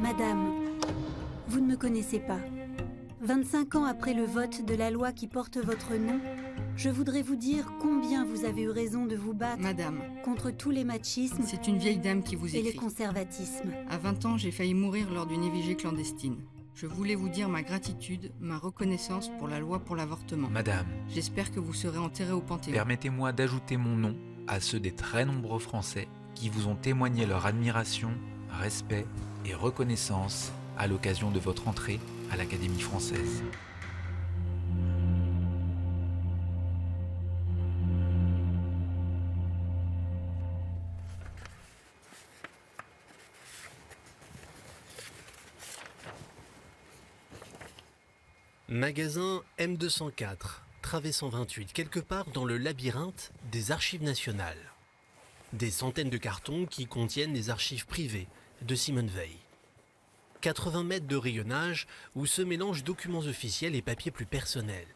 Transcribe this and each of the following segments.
Madame, vous ne me connaissez pas. 25 ans après le vote de la loi qui porte votre nom, je voudrais vous dire combien vous avez eu raison de vous battre Madame, contre tous les machismes c'est une vieille dame qui vous et écrit. les conservatismes. À 20 ans, j'ai failli mourir lors d'une IVG clandestine. Je voulais vous dire ma gratitude, ma reconnaissance pour la loi pour l'avortement. Madame, J'espère que vous serez enterrée au Panthéon. permettez-moi d'ajouter mon nom à ceux des très nombreux Français qui vous ont témoigné leur admiration, respect et reconnaissance à l'occasion de votre entrée à l'Académie française. Magasin M204, travée 128, quelque part dans le labyrinthe des archives nationales. Des centaines de cartons qui contiennent les archives privées de Simone Veil. 80 mètres de rayonnage où se mélangent documents officiels et papiers plus personnels.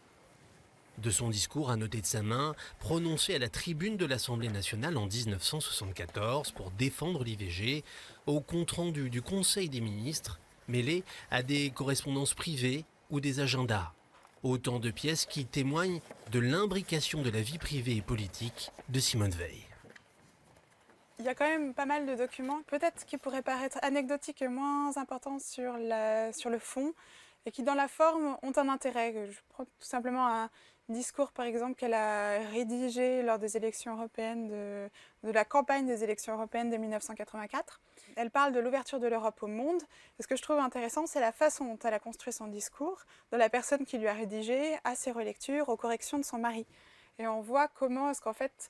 De son discours annoté de sa main, prononcé à la tribune de l'Assemblée nationale en 1974 pour défendre l'IVG, au compte-rendu du Conseil des ministres, mêlé à des correspondances privées ou des agendas. Autant de pièces qui témoignent de l'imbrication de la vie privée et politique de Simone Veil. Il y a quand même pas mal de documents, peut-être qui pourraient paraître anecdotiques et moins importants sur le fond, et qui dans la forme ont un intérêt. Je prends tout simplement un discours par exemple qu'elle a rédigé lors des élections européennes, de la campagne des élections européennes de 1984. Elle parle de l'ouverture de l'Europe au monde. Et ce que je trouve intéressant, c'est la façon dont elle a construit son discours, de la personne qui lui a rédigé, à ses relectures, aux corrections de son mari. Et on voit comment est-ce qu'en fait,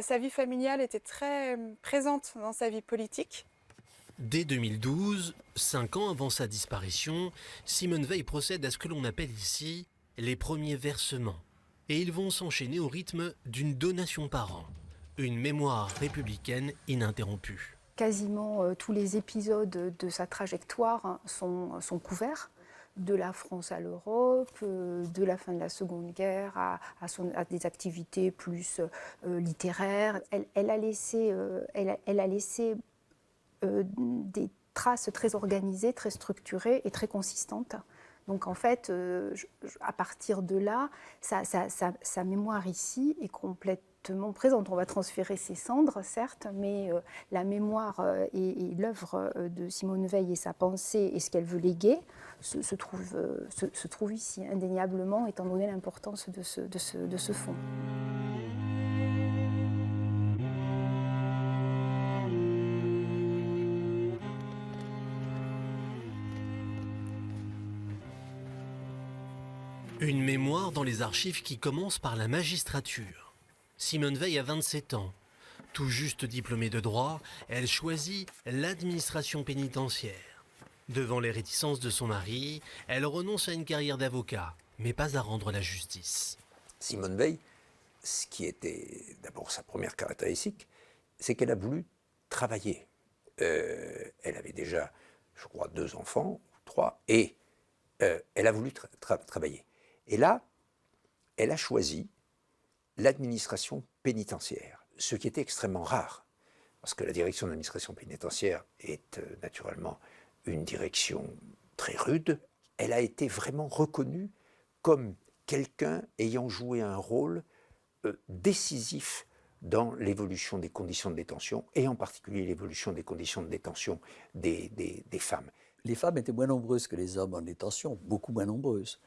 sa vie familiale était très présente dans sa vie politique. Dès 2012, 5 ans avant sa disparition, Simone Veil procède à ce que l'on appelle ici les premiers versements. Et ils vont s'enchaîner au rythme d'une donation par an. Une mémoire républicaine ininterrompue. Quasiment tous les épisodes de sa trajectoire sont couverts. De la France à l'Europe, de la fin de la Seconde Guerre à des activités plus littéraires. Elle a laissé des traces très organisées, très structurées et très consistantes. Donc en fait, à partir de là, sa mémoire ici est complètement présente. On va transférer ses cendres, certes, mais la mémoire et l'œuvre de Simone Veil et sa pensée et ce qu'elle veut léguer se trouve ici, indéniablement, étant donné l'importance de ce fonds. Une mémoire dans les archives qui commence par la magistrature. Simone Veil a 27 ans. Tout juste diplômée de droit, elle choisit l'administration pénitentiaire. Devant les réticences de son mari, elle renonce à une carrière d'avocat, mais pas à rendre la justice. Simone Veil, ce qui était d'abord sa première caractéristique, c'est qu'elle a voulu travailler. Elle avait déjà, je crois, 2 enfants, 3, et elle a voulu travailler. Et là, elle a choisi l'administration pénitentiaire, ce qui était extrêmement rare, parce que la direction de l'administration pénitentiaire est naturellement une direction très rude. Elle a été vraiment reconnue comme quelqu'un ayant joué un rôle décisif dans l'évolution des conditions de détention, et en particulier l'évolution des conditions de détention des femmes. Les femmes étaient moins nombreuses que les hommes en détention, beaucoup moins nombreuses.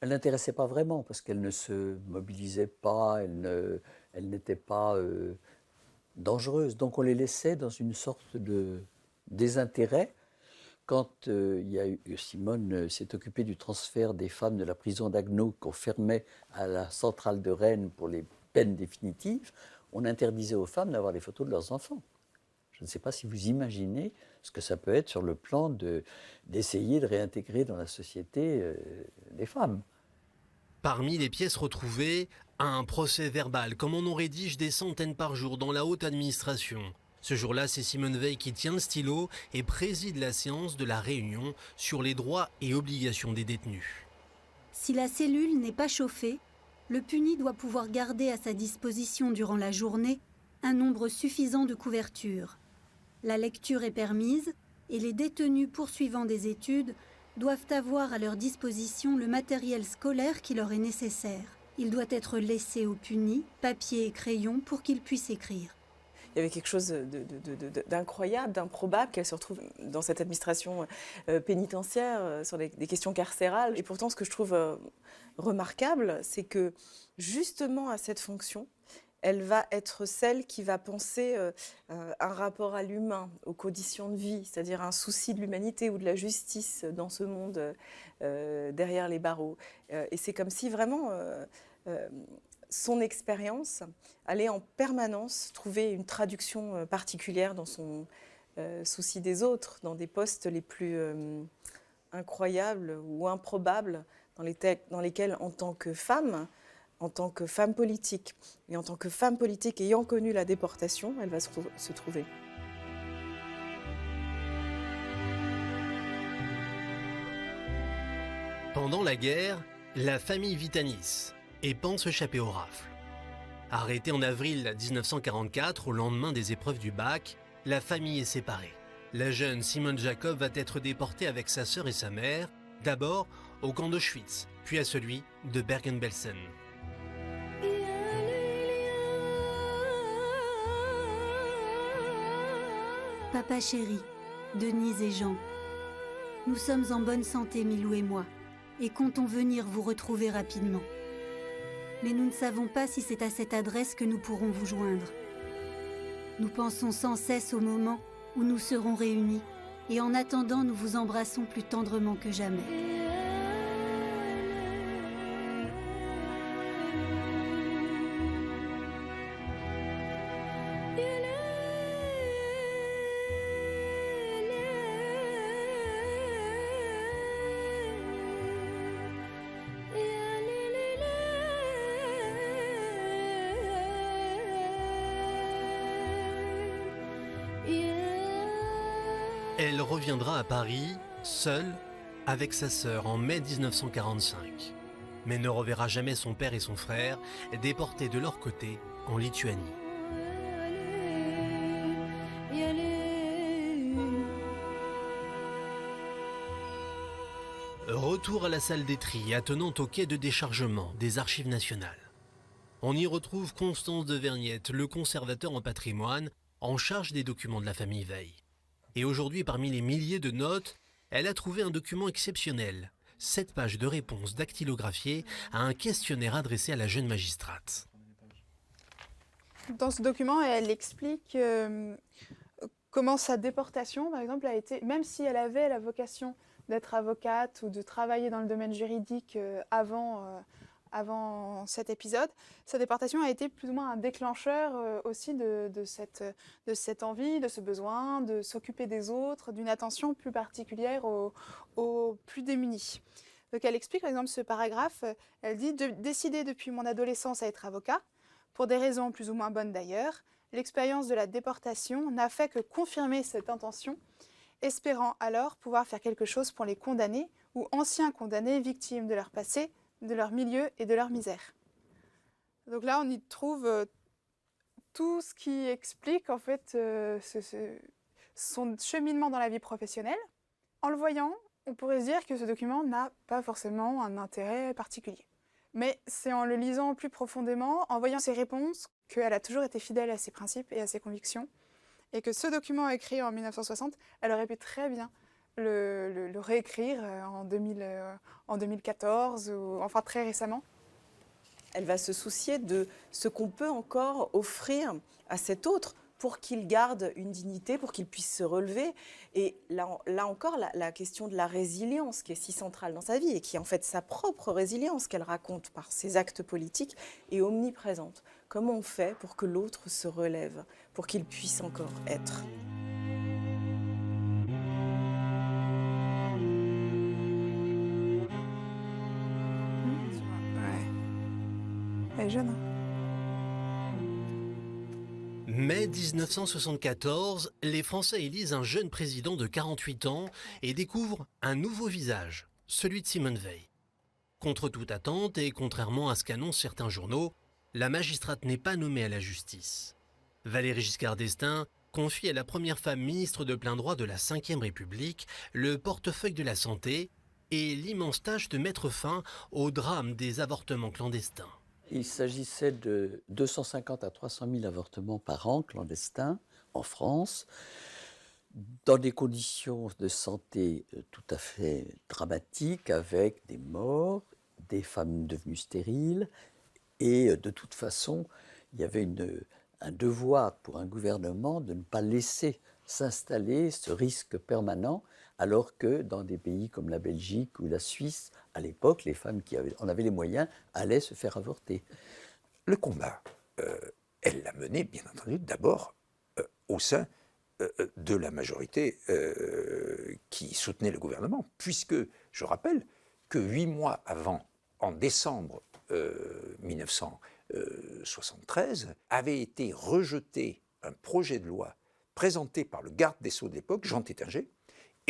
Elles n'intéressaient pas vraiment parce qu'elles ne se mobilisaient pas, elles n'étaient pas dangereuses. Donc on les laissait dans une sorte de désintérêt. Quand Simone s'est occupée du transfert des femmes de la prison d'Agneau qu'on fermait à la centrale de Rennes pour les peines définitives, on interdisait aux femmes d'avoir les photos de leurs enfants. Je ne sais pas si vous imaginez ce que ça peut être sur le plan d'essayer de réintégrer dans la société les femmes. Parmi les pièces retrouvées, un procès verbal, comme on en rédige des centaines par jour dans la haute administration. Ce jour-là, c'est Simone Veil qui tient le stylo et préside la séance de la réunion sur les droits et obligations des détenus. Si la cellule n'est pas chauffée, le puni doit pouvoir garder à sa disposition durant la journée un nombre suffisant de couvertures. La lecture est permise et les détenus poursuivant des études doivent avoir à leur disposition le matériel scolaire qui leur est nécessaire. Il doit être laissé aux punis, papier et crayon, pour qu'ils puissent écrire. Il y avait quelque chose d'incroyable, d'improbable qu'elle se retrouve dans cette administration pénitentiaire sur des questions carcérales. Et pourtant, ce que je trouve remarquable, c'est que justement à cette fonction, elle va être celle qui va penser un rapport à l'humain, aux conditions de vie, c'est-à-dire un souci de l'humanité ou de la justice dans ce monde derrière les barreaux. Et c'est comme si vraiment son expérience allait en permanence trouver une traduction particulière dans son souci des autres, dans des postes les plus incroyables ou improbables dans lesquels, en tant que femme politique, et en tant que femme politique ayant connu la déportation, elle va se trouver. Pendant la guerre, la famille vit à Nice et pense échapper aux rafles. Arrêtée en avril 1944, au lendemain des épreuves du bac, la famille est séparée. La jeune Simone Jacob va être déportée avec sa sœur et sa mère, d'abord au camp d'Auschwitz, puis à celui de Bergen-Belsen. Papa chéri, Denise et Jean, nous sommes en bonne santé, Milou et moi, et comptons venir vous retrouver rapidement. Mais nous ne savons pas si c'est à cette adresse que nous pourrons vous joindre. Nous pensons sans cesse au moment où nous serons réunis, et en attendant, nous vous embrassons plus tendrement que jamais. Elle reviendra à Paris, seule, avec sa sœur en mai 1945, mais ne reverra jamais son père et son frère, déportés de leur côté en Lituanie. Retour à la salle des tris attenante au quai de déchargement des Archives nationales. On y retrouve Constance de Vergnette, le conservateur en patrimoine, en charge des documents de la famille Veil. Et aujourd'hui, parmi les milliers de notes, elle a trouvé un document exceptionnel. 7 pages de réponses dactylographiées à un questionnaire adressé à la jeune magistrate. Dans ce document, elle explique comment sa déportation, par exemple, a été, même si elle avait la vocation d'être avocate ou de travailler dans le domaine juridique avant cet épisode, sa déportation a été plus ou moins un déclencheur aussi de cette envie, de ce besoin de s'occuper des autres, d'une attention plus particulière aux plus démunis. Donc elle explique par exemple ce paragraphe, elle dit « Décidé depuis mon adolescence à être avocat, pour des raisons plus ou moins bonnes d'ailleurs, l'expérience de la déportation n'a fait que confirmer cette intention, espérant alors pouvoir faire quelque chose pour les condamnés ou anciens condamnés victimes de leur passé, de leur milieu et de leur misère. » Donc là, on y trouve tout ce qui explique en fait son cheminement dans la vie professionnelle. En le voyant, on pourrait se dire que ce document n'a pas forcément un intérêt particulier. Mais c'est en le lisant plus profondément, en voyant ses réponses, qu'elle a toujours été fidèle à ses principes et à ses convictions. Et que ce document écrit en 1960, elle aurait pu très bien le réécrire en 2014, ou enfin très récemment. Elle va se soucier de ce qu'on peut encore offrir à cet autre pour qu'il garde une dignité, pour qu'il puisse se relever. Et là encore, la question de la résilience qui est si centrale dans sa vie et qui est en fait sa propre résilience qu'elle raconte par ses actes politiques est omniprésente. Comment on fait pour que l'autre se relève, pour qu'il puisse encore être ? Elle est jeune. Mai 1974, les Français élisent un jeune président de 48 ans et découvrent un nouveau visage, celui de Simone Veil. Contre toute attente et contrairement à ce qu'annoncent certains journaux, la magistrate n'est pas nommée à la justice. Valéry Giscard d'Estaing confie à la première femme ministre de plein droit de la Ve République le portefeuille de la santé et l'immense tâche de mettre fin au drame des avortements clandestins. Il s'agissait de 250 à 300 000 avortements par an clandestins en France, dans des conditions de santé tout à fait dramatiques, avec des morts, des femmes devenues stériles, et de toute façon, il y avait un devoir pour un gouvernement de ne pas laisser s'installer ce risque permanent, alors que dans des pays comme la Belgique ou la Suisse, à l'époque, les femmes qui en avaient les moyens allaient se faire avorter. Le combat, elle l'a mené, bien entendu, d'abord au sein de la majorité qui soutenait le gouvernement, puisque, je rappelle, que 8 mois avant, en décembre 1973, avait été rejeté un projet de loi présenté par le garde des Sceaux de l'époque, Jean Tétinger,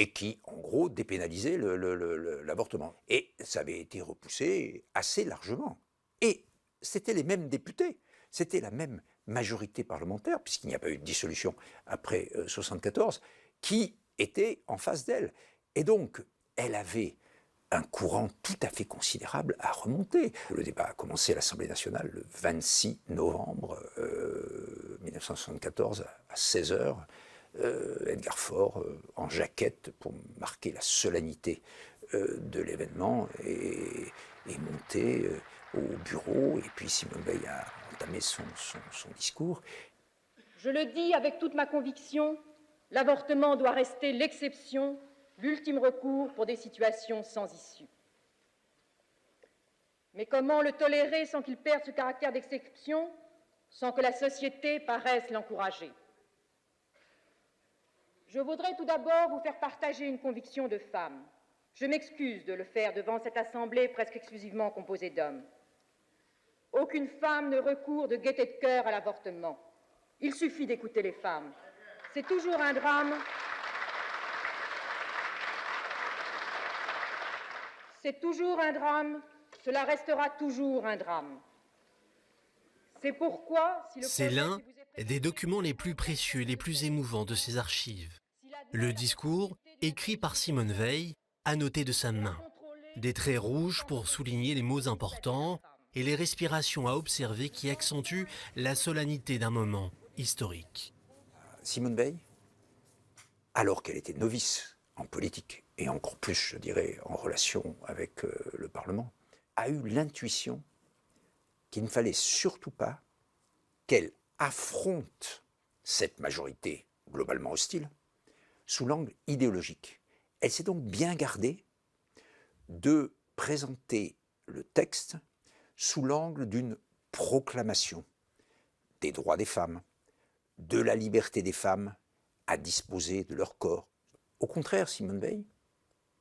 et qui, en gros, dépénalisait l'avortement. Et ça avait été repoussé assez largement. Et c'était les mêmes députés, c'était la même majorité parlementaire, puisqu'il n'y a pas eu de dissolution après 1974, qui était en face d'elle. Et donc, elle avait un courant tout à fait considérable à remonter. Le débat a commencé à l'Assemblée nationale le 26 novembre 1974 à 16h. Edgar Faure, en jaquette pour marquer la solennité de l'événement, est monté au bureau, et puis Simone Veil a entamé son discours. Je le dis avec toute ma conviction, l'avortement doit rester l'exception, l'ultime recours pour des situations sans issue. Mais comment le tolérer sans qu'il perde ce caractère d'exception, sans que la société paraisse l'encourager ? Je voudrais tout d'abord vous faire partager une conviction de femme. Je m'excuse de le faire devant cette assemblée presque exclusivement composée d'hommes. Aucune femme ne recourt de gaieté de cœur à l'avortement. Il suffit d'écouter les femmes. C'est toujours un drame. C'est toujours un drame. Cela restera toujours un drame. C'est pourquoi, si le C'est l'un des documents les plus précieux et les plus émouvants de ces archives. Le discours, écrit par Simone Veil, annoté de sa main. Des traits rouges pour souligner les mots importants et les respirations à observer qui accentuent la solennité d'un moment historique. Simone Veil, alors qu'elle était novice en politique, et encore plus, je dirais, en relation avec le Parlement, a eu l'intuition qu'il ne fallait surtout pas qu'elle affronte cette majorité globalement hostile sous l'angle idéologique. Elle s'est donc bien gardée de présenter le texte sous l'angle d'une proclamation des droits des femmes, de la liberté des femmes à disposer de leur corps. Au contraire, Simone Veil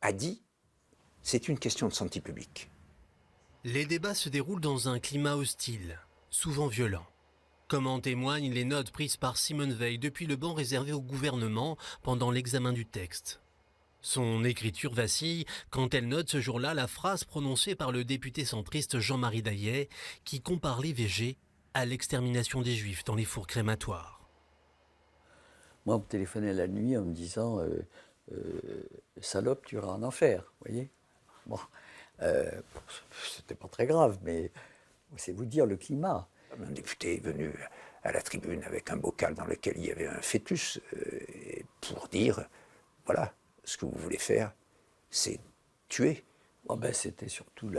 a dit « c'est une question de santé publique ». Les débats se déroulent dans un climat hostile, souvent violent. Comme en témoignent les notes prises par Simone Veil depuis le banc réservé au gouvernement pendant l'examen du texte. Son écriture vacille quand elle note ce jour-là la phrase prononcée par le député centriste Jean-Marie Daillet qui compare l'IVG à l'extermination des Juifs dans les fours crématoires. Moi, on me téléphonait la nuit en me disant salope, tu iras en enfer, vous voyez. Bon, c'était pas très grave, mais c'est vous dire le climat. Un député est venu à la tribune avec un bocal dans lequel il y avait un fœtus pour dire, voilà, ce que vous voulez faire, c'est tuer. Oh ben, c'était surtout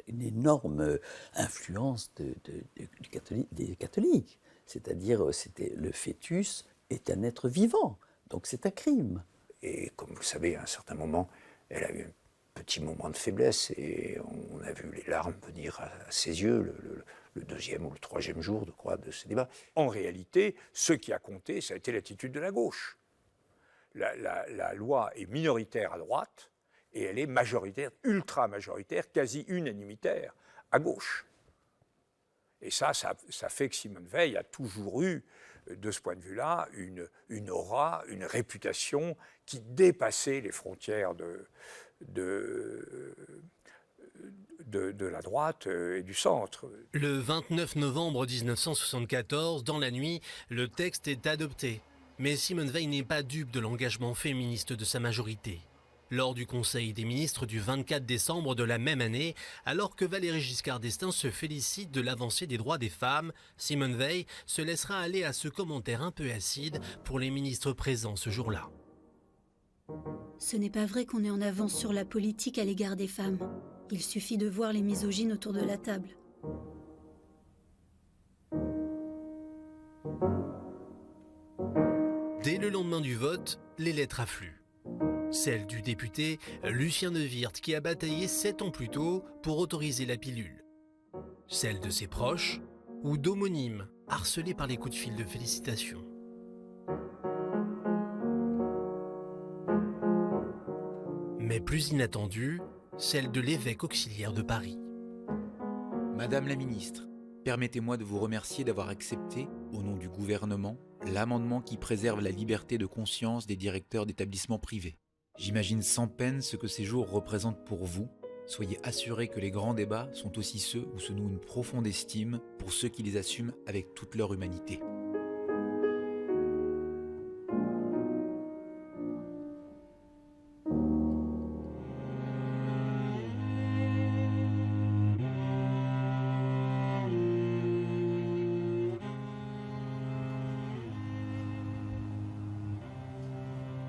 une énorme influence des catholiques. C'est-à-dire, le fœtus est un être vivant, donc c'est un crime. Et comme vous le savez, à un certain moment, elle a eu un petit moment de faiblesse et on a vu les larmes venir à ses yeux le deuxième ou le troisième jour, je crois, de ce débat. En réalité, ce qui a compté, ça a été l'attitude de la gauche. La loi est minoritaire à droite et elle est majoritaire, ultra-majoritaire, quasi unanimitaire à gauche. Et ça fait que Simone Veil a toujours eu, de ce point de vue-là, une aura, une réputation qui dépassait les frontières de la droite et du centre. Le 29 novembre 1974, dans la nuit, le texte est adopté. Mais Simone Veil n'est pas dupe de l'engagement féministe de sa majorité. Lors du Conseil des ministres du 24 décembre de la même année, alors que Valéry Giscard d'Estaing se félicite de l'avancée des droits des femmes, Simone Veil se laissera aller à ce commentaire un peu acide pour les ministres présents ce jour-là. Ce n'est pas vrai qu'on est en avance sur la politique à l'égard des femmes. Il suffit de voir les misogynes autour de la table. Dès le lendemain du vote, les lettres affluent. Celle du député Lucien Neuwirth qui a bataillé 7 ans plus tôt pour autoriser la pilule. Celle de ses proches ou d'homonymes harcelés par les coups de fil de félicitations. Mais plus inattendue, celle de l'évêque auxiliaire de Paris. Madame la ministre, permettez-moi de vous remercier d'avoir accepté, au nom du gouvernement, l'amendement qui préserve la liberté de conscience des directeurs d'établissements privés. J'imagine sans peine ce que ces jours représentent pour vous. Soyez assurés que les grands débats sont aussi ceux où se noue une profonde estime pour ceux qui les assument avec toute leur humanité.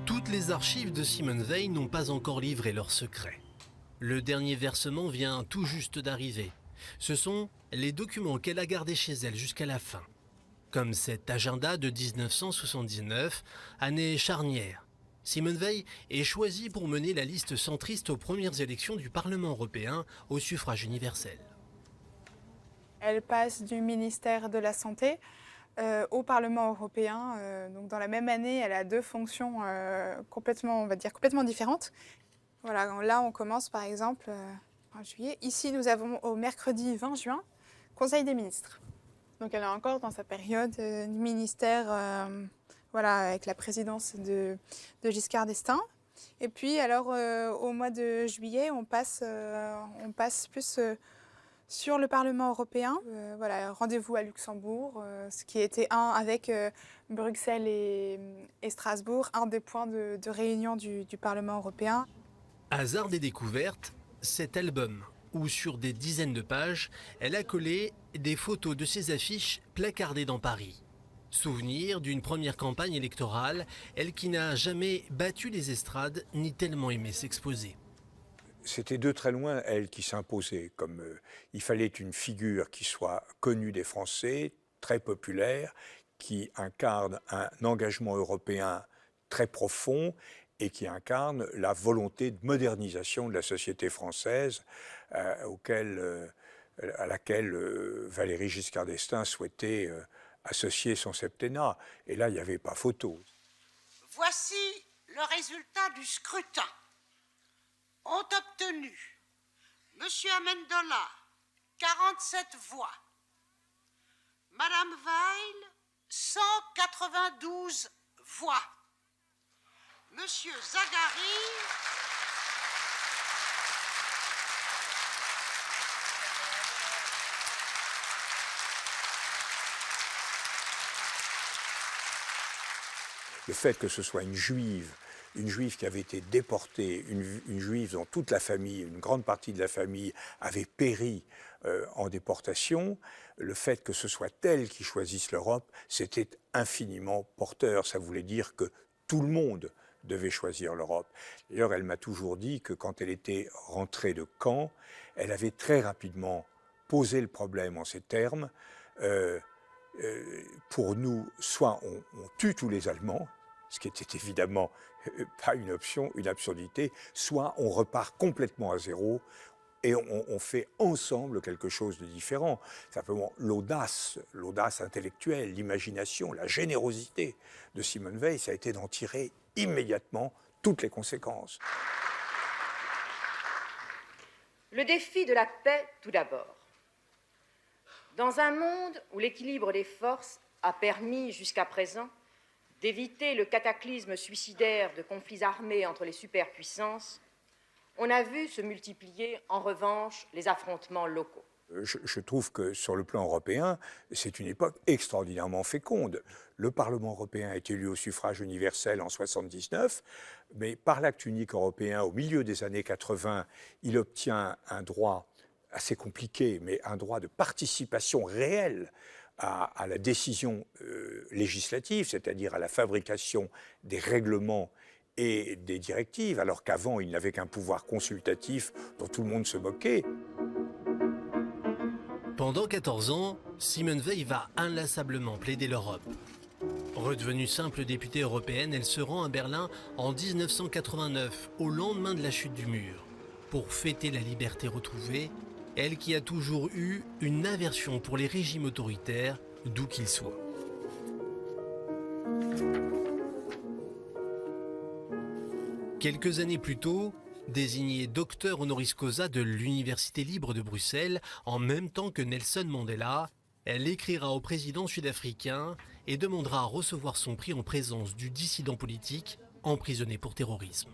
Toutes les archives de Simone Veil n'ont pas encore livré leurs secrets. Le dernier versement vient tout juste d'arriver. Ce sont les documents qu'elle a gardés chez elle jusqu'à la fin. Comme cet agenda de 1979, année charnière. Simone Veil est choisie pour mener la liste centriste aux premières élections du Parlement européen au suffrage universel. Elle passe du ministère de la Santé au Parlement européen. Donc dans la même année, elle a deux fonctions complètement différentes. Voilà, là on commence par exemple en juillet. Ici nous avons au mercredi 20 juin, Conseil des ministres. Donc elle est encore dans sa période ministère, avec la présidence de Giscard d'Estaing. Et puis alors au mois de juillet, on passe plus sur le Parlement européen. Rendez-vous à Luxembourg, ce qui était avec Bruxelles et Strasbourg, un des points de réunion du Parlement européen. Hasard des découvertes, cet album, où sur des dizaines de pages, elle a collé des photos de ses affiches placardées dans Paris. Souvenir d'une première campagne électorale, elle qui n'a jamais battu les estrades ni tellement aimé s'exposer. C'était de très loin elle qui s'imposait. Il fallait une figure qui soit connue des Français, très populaire, qui incarne un engagement européen très profond et qui incarne la volonté de modernisation de la société française à laquelle Valéry Giscard d'Estaing souhaitait associer son septennat. Et là, il n'y avait pas photo. Voici le résultat du scrutin. Ont obtenu Monsieur Amendola, 47 voix. Madame Veil, 192 voix. Monsieur Zagari, le fait que ce soit une juive qui avait été déportée, une juive dont toute la famille, une grande partie de la famille avait péri en déportation, le fait que ce soit elle qui choisisse l'Europe, c'était infiniment porteur. Ça voulait dire que tout le monde devait choisir l'Europe. D'ailleurs, elle m'a toujours dit que quand elle était rentrée de Caen, elle avait très rapidement posé le problème en ces termes. Pour nous, soit on tue tous les Allemands, ce qui était évidemment pas une option, une absurdité, soit on repart complètement à zéro et on fait ensemble quelque chose de différent. Simplement, l'audace intellectuelle, l'imagination, la générosité de Simone Veil, ça a été d'en tirer immédiatement toutes les conséquences. Le défi de la paix, tout d'abord. Dans un monde où l'équilibre des forces a permis jusqu'à présent d'éviter le cataclysme suicidaire de conflits armés entre les superpuissances, On a vu se multiplier, en revanche, les affrontements locaux. Je trouve que sur le plan européen, c'est une époque extraordinairement féconde. Le Parlement européen est élu au suffrage universel en 1979, mais par l'acte unique européen, au milieu des années 80, il obtient un droit assez compliqué, mais un droit de participation réelle à la décision législative, c'est-à-dire à la fabrication des règlements et des directives, alors qu'avant, il n'avait qu'un pouvoir consultatif dont tout le monde se moquait. Pendant 14 ans, Simone Veil va inlassablement plaider l'Europe. Redevenue simple députée européenne, elle se rend à Berlin en 1989, au lendemain de la chute du mur, pour fêter la liberté retrouvée, elle qui a toujours eu une aversion pour les régimes autoritaires, d'où qu'ils soient. Quelques années plus tôt, désignée docteur honoris causa de l'Université libre de Bruxelles, en même temps que Nelson Mandela, elle écrira au président sud-africain et demandera à recevoir son prix en présence du dissident politique emprisonné pour terrorisme.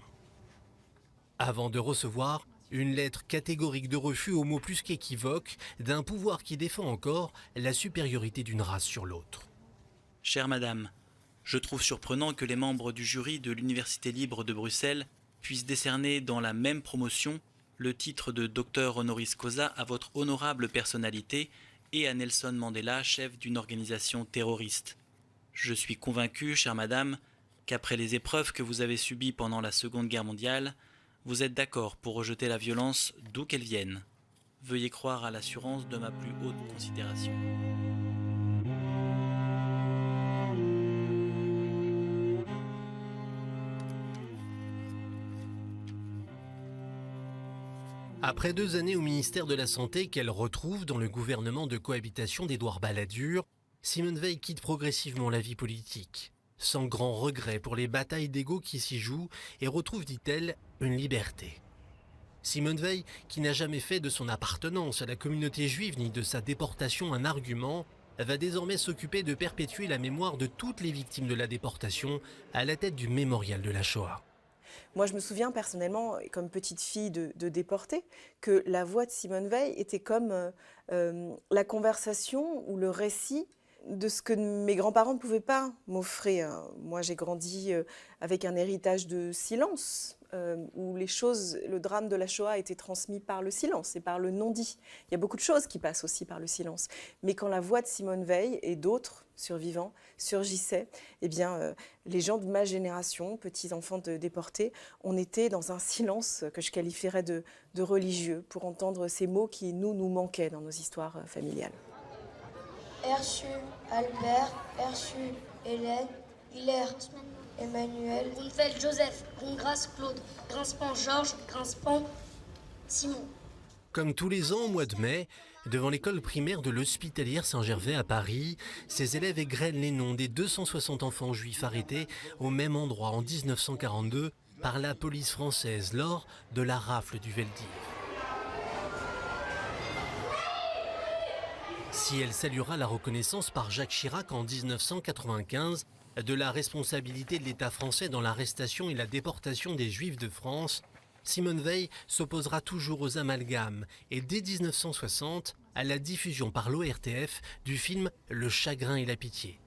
Avant de recevoir une lettre catégorique de refus aux mots plus qu'équivoques d'un pouvoir qui défend encore la supériorité d'une race sur l'autre. Chère Madame, je trouve surprenant que les membres du jury de l'Université libre de Bruxelles puissent décerner dans la même promotion le titre de docteur honoris causa à votre honorable personnalité et à Nelson Mandela, chef d'une organisation terroriste. Je suis convaincu, chère Madame, qu'après les épreuves que vous avez subies pendant la Seconde Guerre mondiale, vous êtes d'accord pour rejeter la violence d'où qu'elle vienne. Veuillez croire à l'assurance de ma plus haute considération. Après 2 années au ministère de la Santé qu'elle retrouve dans le gouvernement de cohabitation d'Édouard Balladur, Simone Veil quitte progressivement la vie politique, sans grand regret pour les batailles d'ego qui s'y jouent, et retrouve, dit-elle, une liberté. Simone Veil, qui n'a jamais fait de son appartenance à la communauté juive ni de sa déportation un argument, va désormais s'occuper de perpétuer la mémoire de toutes les victimes de la déportation à la tête du mémorial de la Shoah. Moi, je me souviens personnellement, comme petite fille de déportée, que la voix de Simone Veil était comme la conversation ou le récit de ce que mes grands-parents ne pouvaient pas m'offrir. Moi, j'ai grandi avec un héritage de silence, où les choses, le drame de la Shoah a été transmis par le silence et par le non-dit. Il y a beaucoup de choses qui passent aussi par le silence. Mais quand la voix de Simone Veil et d'autres survivants surgissaient, eh bien, les gens de ma génération, petits-enfants de déportés, on était dans un silence que je qualifierais de religieux pour entendre ces mots qui nous manquaient dans nos histoires familiales. Ursule, Albert, Ursule, Hélène, Hilaire, Emmanuel, Grunfeld, Joseph, Grungras, Claude, Grinspan, Georges, Grinspan, Simon. Comme tous les ans au mois de mai, devant l'école primaire de l'Hospitalière Saint-Gervais à Paris, ses élèves égrènent les noms des 260 enfants juifs arrêtés au même endroit en 1942 par la police française lors de la rafle du Veldiv. Si elle saluera la reconnaissance par Jacques Chirac en 1995 de la responsabilité de l'État français dans l'arrestation et la déportation des Juifs de France, Simone Veil s'opposera toujours aux amalgames et dès 1960 à la diffusion par l'ORTF du film Le chagrin et la pitié.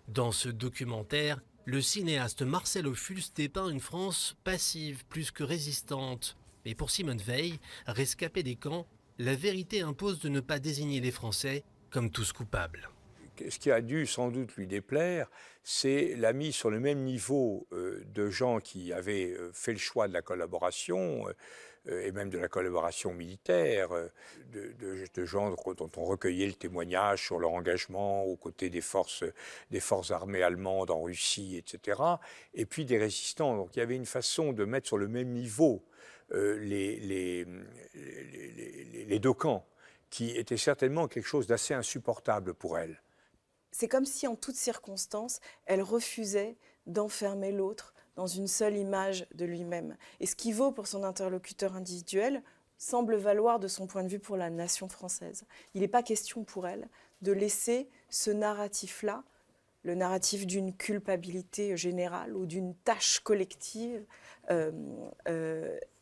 Dans ce documentaire, le cinéaste Marcel Ophuls dépeint une France passive plus que résistante. Mais pour Simone Veil, rescapée des camps, la vérité impose de ne pas désigner les Français comme tous coupables. Ce qui a dû sans doute lui déplaire, c'est la mise sur le même niveau de gens qui avaient fait le choix de la collaboration, et même de la collaboration militaire, de gens dont on recueillait le témoignage sur leur engagement aux côtés des forces armées allemandes en Russie, etc. Et puis des résistants. Donc il y avait une façon de mettre sur le même niveau les deux camps, qui était certainement quelque chose d'assez insupportable pour elle. C'est comme si, en toutes circonstances, elle refusait d'enfermer l'autre dans une seule image de lui-même. Et ce qui vaut pour son interlocuteur individuel semble valoir de son point de vue pour la nation française. Il n'est pas question pour elle de laisser ce narratif-là, le narratif d'une culpabilité générale ou d'une tâche collective,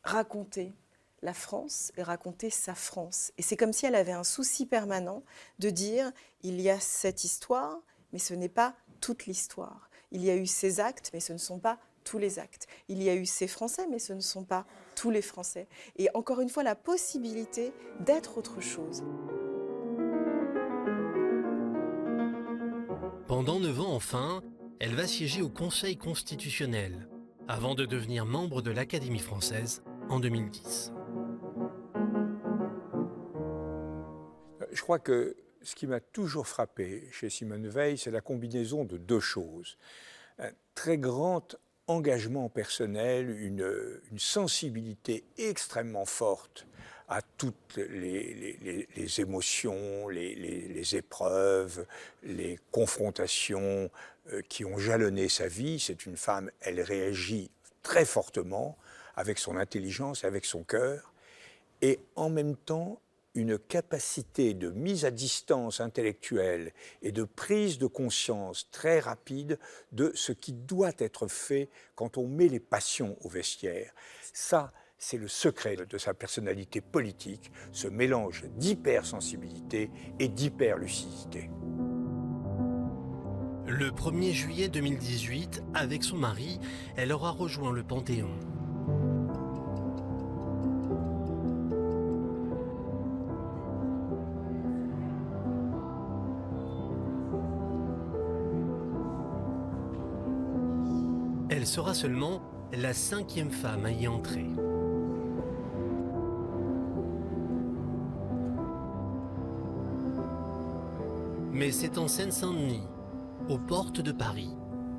raconter la France et raconter sa France. Et c'est comme si elle avait un souci permanent de dire il y a cette histoire, mais ce n'est pas toute l'histoire. Il y a eu ces actes, mais ce ne sont pas tous les actes. Il y a eu ces Français, mais ce ne sont pas tous les Français. Et encore une fois, la possibilité d'être autre chose. Pendant 9 ans, enfin, elle va siéger au Conseil constitutionnel, avant de devenir membre de l'Académie française en 2010. Je crois que ce qui m'a toujours frappé chez Simone Veil, c'est la combinaison de deux choses. Un très grand engagement personnel, une sensibilité extrêmement forte à toutes les émotions, les épreuves, les confrontations qui ont jalonné sa vie. C'est une femme, elle réagit très fortement avec son intelligence, avec son cœur, et en même temps, une capacité de mise à distance intellectuelle et de prise de conscience très rapide de ce qui doit être fait quand on met les passions au vestiaire. Ça, c'est le secret de sa personnalité politique, ce mélange d'hypersensibilité et d'hyperlucidité. Le 1er juillet 2018, avec son mari, elle aura rejoint le Panthéon. Elle sera seulement la 5e femme à y entrer. Mais c'est en Seine-Saint-Denis, aux portes de Paris,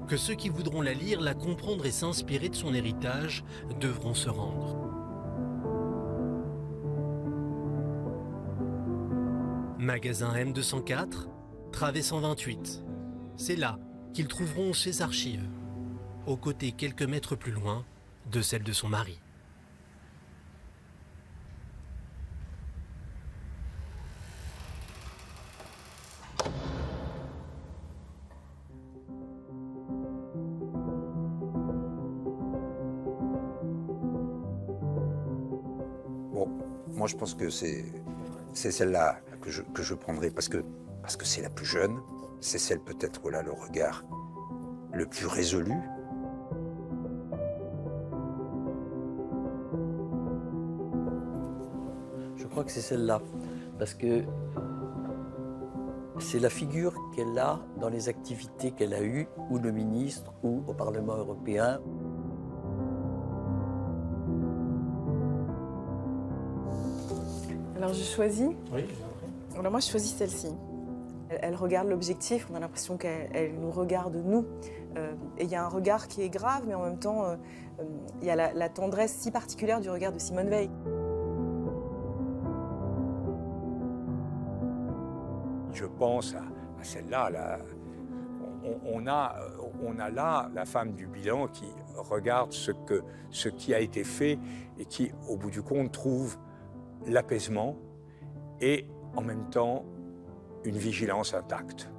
que ceux qui voudront la lire, la comprendre et s'inspirer de son héritage devront se rendre. Magasin M204, travée 128. C'est là qu'ils trouveront ses archives, aux côtés quelques mètres plus loin de celle de son mari. Bon, moi je pense que c'est celle-là que je prendrai parce que c'est la plus jeune, c'est celle peut-être où elle a le regard le plus résolu. Je crois que c'est celle-là, parce que c'est la figure qu'elle a dans les activités qu'elle a eues, ou le ministre, ou au Parlement européen. Alors je choisis. Oui, Alors moi je choisis celle-ci. Elle regarde l'objectif, on a l'impression qu'elle nous regarde nous. Et il y a un regard qui est grave, mais en même temps, il y a la tendresse si particulière du regard de Simone Veil. Je pense à celle-là. On a là la femme du bilan qui regarde ce qui a été fait et qui, au bout du compte, trouve l'apaisement et en même temps une vigilance intacte.